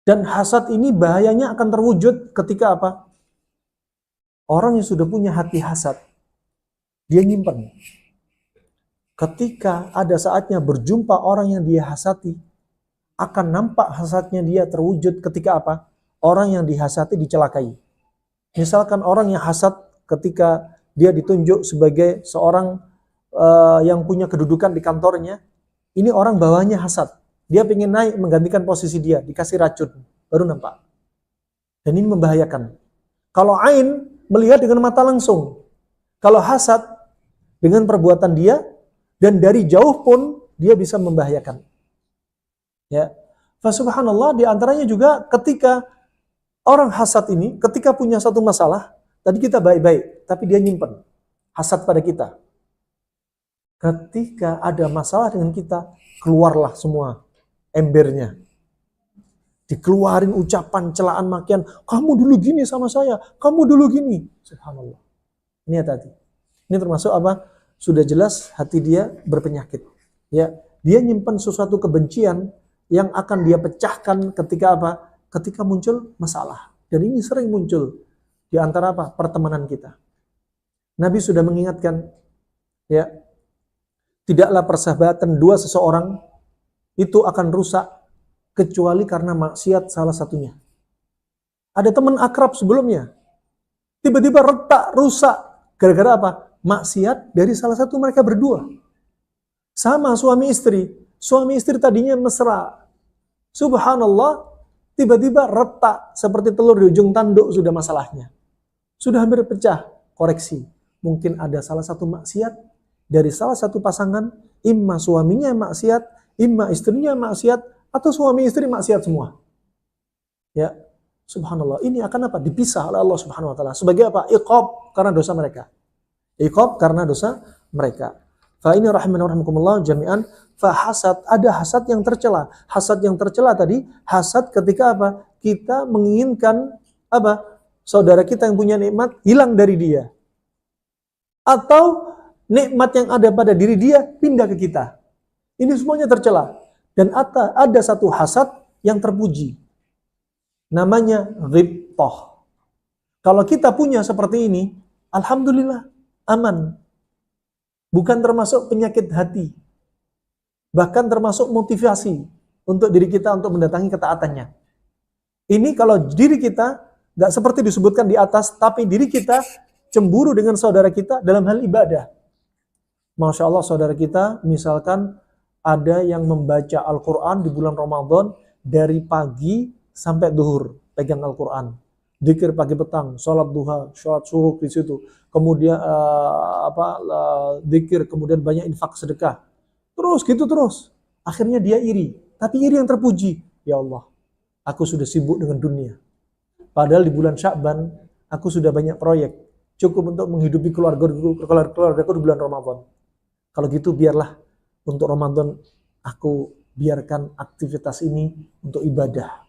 Dan hasad ini bahayanya akan terwujud ketika apa? Orang yang sudah punya hati hasad, dia nyimpen. Ketika ada saatnya berjumpa orang yang dia hasati, akan nampak hasadnya dia terwujud ketika apa? Orang yang dihasati dicelakai. Misalkan orang yang hasad ketika dia ditunjuk sebagai seorang yang punya kedudukan di kantornya, ini orang bawahnya hasad. Dia pengen naik menggantikan posisi dia, dikasih racun, baru nampak. Dan ini membahayakan. Kalau ain melihat dengan mata langsung, kalau hasad dengan perbuatan dia, dan dari jauh pun dia bisa membahayakan. Ya, Subhanallah, di antaranya juga ketika orang hasad ini, ketika punya satu masalah, tadi kita baik-baik, tapi dia nyimpen hasad pada kita. Ketika ada masalah dengan kita, keluarlah semua embernya. Dikeluarin ucapan, celaan, makian. Kamu dulu gini sama saya. Kamu dulu gini. Subhanallah. Ini tadi. Ini termasuk apa? Sudah jelas hati dia berpenyakit. Ya, dia nyimpan sesuatu kebencian yang akan dia pecahkan ketika apa? Ketika muncul masalah. Dan ini sering muncul di antara apa? Pertemanan kita. Nabi sudah mengingatkan, ya, tidaklah persahabatan dua seseorang itu akan rusak kecuali karena maksiat salah satunya. Ada teman akrab sebelumnya, tiba-tiba retak, rusak. Gara-gara apa? Maksiat dari salah satu mereka berdua. Sama suami istri. Suami istri tadinya mesra. Subhanallah, tiba-tiba retak. Seperti telur di ujung tanduk sudah masalahnya. Sudah hampir pecah. Koreksi. Mungkin ada salah satu maksiat dari salah satu pasangan. Imma suaminya maksiat, imma istrinya maksiat, atau suami istri maksiat semua. Ya, subhanallah. Ini akan apa? Dipisah oleh Allah Subhanahu wa taala. Sebagai apa? Iqab karena dosa mereka. Iqab karena dosa mereka. Fa ini rahimanirrahmukumullah jami'an. Fa hasad, ada hasad yang tercela. Hasad yang tercela tadi, hasad ketika apa? Kita menginginkan apa? Saudara kita yang punya nikmat hilang dari dia. Atau nikmat yang ada pada diri dia pindah ke kita. Ini semuanya tercela. Dan ada satu hasad yang terpuji. Namanya ghibthah. Kalau kita punya seperti ini, alhamdulillah, aman. Bukan termasuk penyakit hati. Bahkan termasuk motivasi untuk diri kita untuk mendatangi ketaatannya. Ini kalau diri kita, gak seperti disebutkan di atas, tapi diri kita cemburu dengan saudara kita dalam hal ibadah. Masya Allah, saudara kita, misalkan ada yang membaca Al-Quran di bulan Ramadan dari pagi sampai duhur, pegang Al-Quran, dzikir pagi petang, sholat duha, sholat suruh di situ, kemudian dzikir, kemudian banyak infak sedekah, terus gitu terus. Akhirnya dia iri, tapi iri yang terpuji. Ya Allah, aku sudah sibuk dengan dunia. Padahal di bulan Sya'ban aku sudah banyak proyek, cukup untuk menghidupi keluargaku di bulan Ramadan. Kalau gitu biarlah untuk Ramadan aku biarkan aktivitas ini untuk ibadah.